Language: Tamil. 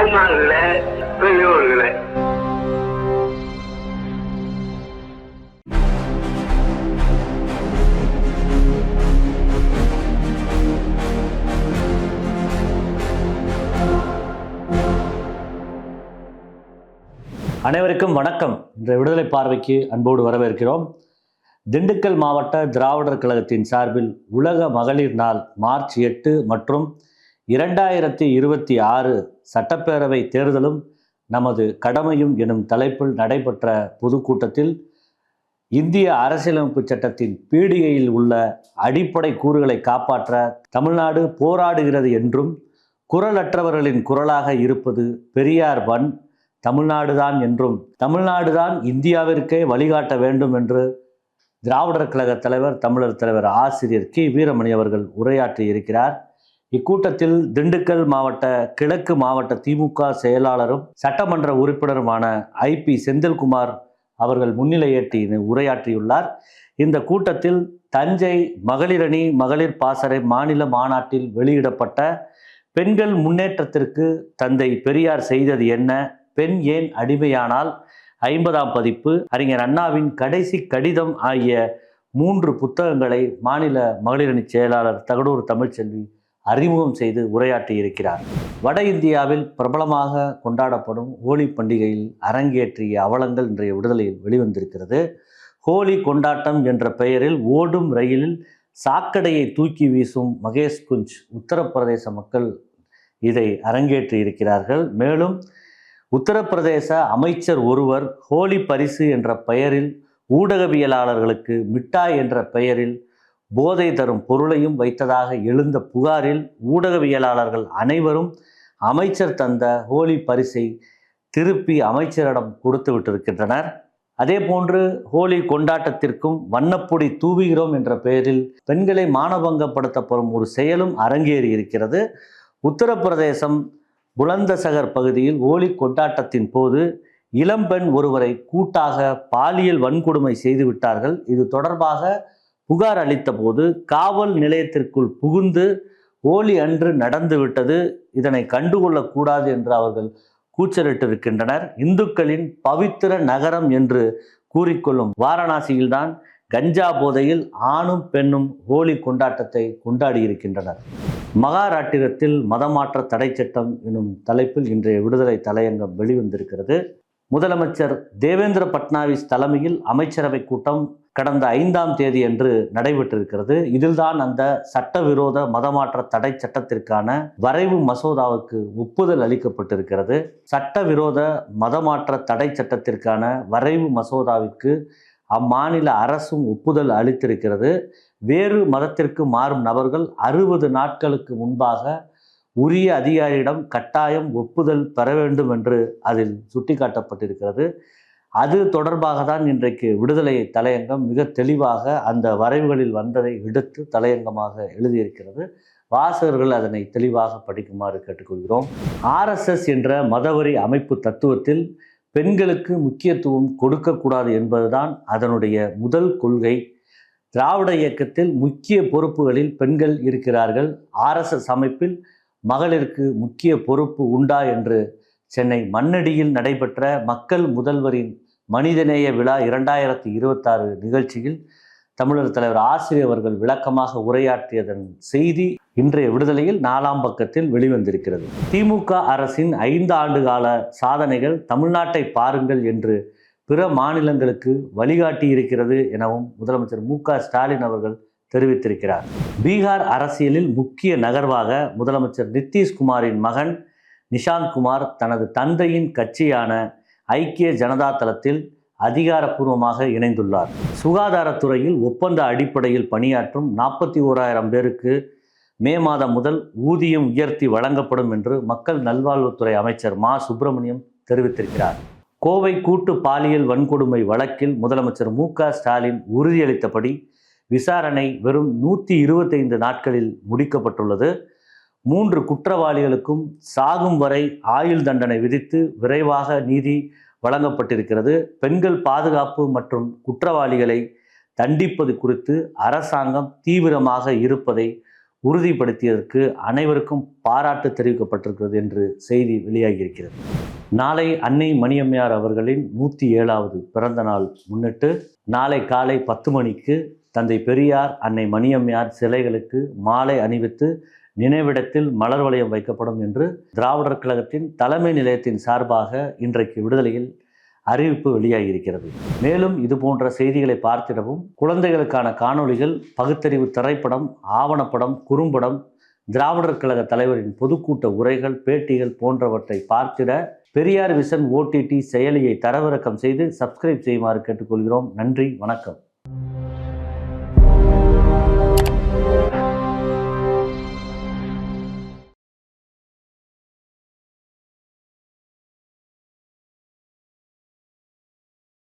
தாய்மார்கள, பெரியோர்கள, அனைவருக்கும் வணக்கம். இன்றைய விடுதலை பார்வைக்கு அன்போடு வரவேற்கிறோம். திண்டுக்கல் மாவட்ட திராவிடர் கழகத்தின் சார்பில் உலக மகளிர் நாள் மார்ச் 8 மற்றும் 2026 சட்டப்பேரவை தேர்தலும் நமது கடமையும் எனும் தலைப்பில் நடைபெற்ற பொதுக்கூட்டத்தில் இந்திய அரசியலமைப்பு சட்டத்தின் பீடிகையில் உள்ள அடிப்படை கூறுகளை காப்பாற்ற தமிழ்நாடு போராடுகிறது என்றும், குரலற்றவர்களின் குரலாக இருப்பது பெரியார் வன் தமிழ்நாடுதான் என்றும், தமிழ்நாடுதான் இந்தியாவிற்கே வழிகாட்ட வேண்டும் என்று திராவிடர் கழக தலைவர், தமிழர் தலைவர் ஆசிரியர் கி வீரமணி அவர்கள் உரையாற்றி இருக்கிறார். இக்கூட்டத்தில் திண்டுக்கல் மாவட்ட கிழக்கு மாவட்ட திமுக செயலாளரும் சட்டமன்ற உறுப்பினருமான ஐபி செந்தில்குமார் அவர்கள் முன்னிலையேற்றி உரையாற்றியுள்ளார். இந்த கூட்டத்தில் தஞ்சை மகளிரணி மகளிர் பாசறை மாநில மாநாட்டில் வெளியிடப்பட்ட பெண்கள் முன்னேற்றத்திற்கு தந்தை பெரியார் செய்தது என்ன, பெண் ஏன் அடிமையானால் 50ஆம் பதிப்பு, அறிஞர் அண்ணாவின் கடைசி கடிதம் ஆகிய 3 புத்தகங்களை மாநில மகளிரணி செயலாளர் தகடூர் தமிழ்ச்செல்வி அறிமுகம் செய்து உரையாற்றி இருக்கிறார். வட இந்தியாவில் பிரபலமாக கொண்டாடப்படும் ஹோலி பண்டிகையில் அரங்கேற்றிய அவலங்கள் இன்றைய விடுதலையில் வெளிவந்திருக்கிறது. ஹோலி கொண்டாட்டம் என்ற பெயரில் ஓடும் ரயிலில் சாக்கடையை தூக்கி வீசும் மகேஷ் குஞ்ச் உத்தரப்பிரதேச மக்கள் இதை அரங்கேற்றி இருக்கிறார்கள். மேலும் உத்தரப்பிரதேச அமைச்சர் ஒருவர் ஹோலி பரிசு என்ற பெயரில் ஊடகவியலாளர்களுக்கு மிட்டாய் என்ற பெயரில் போதை தரும் பொருளையும் வைத்ததாக எழுந்த புகாரில் ஊடகவியலாளர்கள் அனைவரும் அமைச்சர் தந்த ஹோலி பரிசை திருப்பி அமைச்சரிடம் கொடுத்து விட்டிருக்கின்றனர். அதே போன்று ஹோலி கொண்டாட்டத்திற்கும் வண்ணப்பொடி தூவுகிறோம் என்ற பெயரில் பெண்களை மானபங்கப்படுத்தப்படும் ஒரு செயலும் அரங்கேறி இருக்கிறது. உத்தரப்பிரதேசம் புலந்தசகர் பகுதியில் ஹோலி கொண்டாட்டத்தின் போது இளம்பெண் ஒருவரை கூட்டாக பாலியல் வன்கொடுமை செய்து விட்டார்கள். இது தொடர்பாக புகார் அளித்த போது காவல் நிலையத்திற்குள் புகுந்து ஹோலி அன்று நடந்து விட்டது, இதனை கண்டுகொள்ளக்கூடாது என்று அவர்கள் கூச்சலிட்டிருக்கின்றனர். இந்துக்களின் பவித்திர நகரம் என்று கூறிக்கொள்ளும் வாரணாசியில்தான் கஞ்சா போதையில் ஆணும் பெண்ணும் ஹோலி கொண்டாட்டத்தை கொண்டாடி இருக்கின்றனர். மகாராட்டிரத்தில் மதமாற்ற தடை சட்டம் எனும் தலைப்பில் இன்றைய விடுதலை தலையங்கம் வெளிவந்திருக்கிறது. முதலமைச்சர் தேவேந்திர பட்னாவிஸ் தலைமையில் அமைச்சரவை கூட்டம் கடந்த 5ஆம் தேதி அன்று நடைபெற்றிருக்கிறது. இதில்தான் அந்த சட்டவிரோத மதமாற்ற தடை சட்டத்திற்கான வரைவு மசோதாவுக்கு ஒப்புதல் அளிக்கப்பட்டிருக்கிறது. சட்டவிரோத மதமாற்ற தடை சட்டத்திற்கான வரைவு மசோதாவிற்கு அம்மாநில அரசும் ஒப்புதல் அளித்திருக்கிறது. வேறு மதத்திற்கு மாறும் நபர்கள் 60 நாட்களுக்கு முன்பாக உரிய அதிகாரியிடம் கட்டாயம் ஒப்புதல் பெற வேண்டும் என்று அதில் சுட்டிக்காட்டப்பட்டிருக்கிறது. அது தொடர்பாக தான் இன்றைக்கு விடுதலை தலையங்கம் மிக தெளிவாக அந்த வரைவுகளில் வந்ததை எடுத்து தலையங்கமாக எழுதியிருக்கிறது. வாசகர்கள் அதனை தெளிவாக படிக்குமாறு கேட்டுக்கொள்கிறோம். RSS என்ற மதவெறி அமைப்பு தத்துவத்தில் பெண்களுக்கு முக்கியத்துவம் கொடுக்கக்கூடாது என்பதுதான் அதனுடைய முதல் கொள்கை. திராவிட இயக்கத்தில் முக்கிய பொறுப்புகளில் பெண்கள் இருக்கிறார்கள். RSS அமைப்பில் மகளிருக்கு முக்கிய பொறுப்பு உண்டா என்று சென்னை மண்ணடியில் நடைபெற்ற மக்கள் முதல்வரின் மனிதநேய விழா 2026 நிகழ்ச்சியில் தமிழர் தலைவர் ஆசிரியர் அவர்கள் விளக்கமாக உரையாற்றியதன் செய்தி இன்றைய விடுதலையில் 4ஆம் பக்கத்தில் வெளிவந்திருக்கிறது. திமுக அரசின் 5 ஆண்டு கால சாதனைகள் தமிழ்நாட்டை பாருங்கள் என்று பிற மாநிலங்களுக்கு வழிகாட்டி இருக்கிறது எனவும் முதலமைச்சர் மு.க. ஸ்டாலின் அவர்கள் தெரிவித்திருக்கிறார். பீகார் அரசியலில் முக்கிய நகர்வாக முதலமைச்சர் நிதிஷ்குமாரின் மகன் நிஷாந்த் குமார் தனது தந்தையின் கட்சியான ஐக்கிய ஜனதா தளத்தில் அதிகாரப்பூர்வமாக இணைந்துள்ளார். சுகாதாரத்துறையில் ஒப்பந்த அடிப்படையில் பணியாற்றும் 41,000 பேருக்கு மே மாதம் முதல் ஊதியம் உயர்த்தி வழங்கப்படும் என்று மக்கள் நல்வாழ்வுத்துறை அமைச்சர் மா சுப்பிரமணியம் தெரிவித்திருக்கிறார். கோவை கூட்டு பாலியல் வன்கொடுமை வழக்கில் முதலமைச்சர் மு.க. ஸ்டாலின் உறுதியளித்தபடி விசாரணை வெறும் 125 நாட்களில் முடிக்கப்பட்டுள்ளது. 3 குற்றவாளிகளுக்கும் சாகும் வரை ஆயுள் தண்டனை விதித்து விரைவாக நீதி வழங்கப்பட்டிருக்கிறது. பெண்கள் பாதுகாப்பு மற்றும் குற்றவாளிகளை தண்டிப்பது குறித்து அரசாங்கம் தீவிரமாக இருப்பதை உறுதிப்படுத்தியதற்கு அனைவருக்கும் பாராட்டு தெரிவிக்கப்பட்டிருக்கிறது என்று செய்தி வெளியாகியிருக்கிறது. நாளை அன்னை மணியம்மையார் அவர்களின் 107வது பிறந்த நாள் முன்னிட்டு நாளை காலை 10 மணிக்கு தந்தை பெரியார், அன்னை மணியம்மையார் சிலைகளுக்கு மாலை அணிவித்து நினைவிடத்தில் மலர் வளையம் வைக்கப்படும் என்று திராவிடர் கழகத்தின் தலைமை நிலையத்தின் சார்பாக இன்றைக்கு விடுதலையில் அறிவிப்பு வெளியாகியிருக்கிறது. மேலும் இது போன்ற செய்திகளை பார்த்திடவும், குழந்தைகளுக்கான காணொளிகள், பகுத்தறிவு திரைப்படம், ஆவணப்படம், குறும்படம், திராவிடர் கழக தலைவரின் பொதுக்கூட்ட உரைகள், பேட்டிகள் போன்றவற்றை பார்த்திட பெரியார் விஷன் OTT செயலியை தரவிறக்கம் செய்து சப்ஸ்கிரைப் செய்யுமாறு கேட்டுக்கொள்கிறோம். நன்றி, வணக்கம்.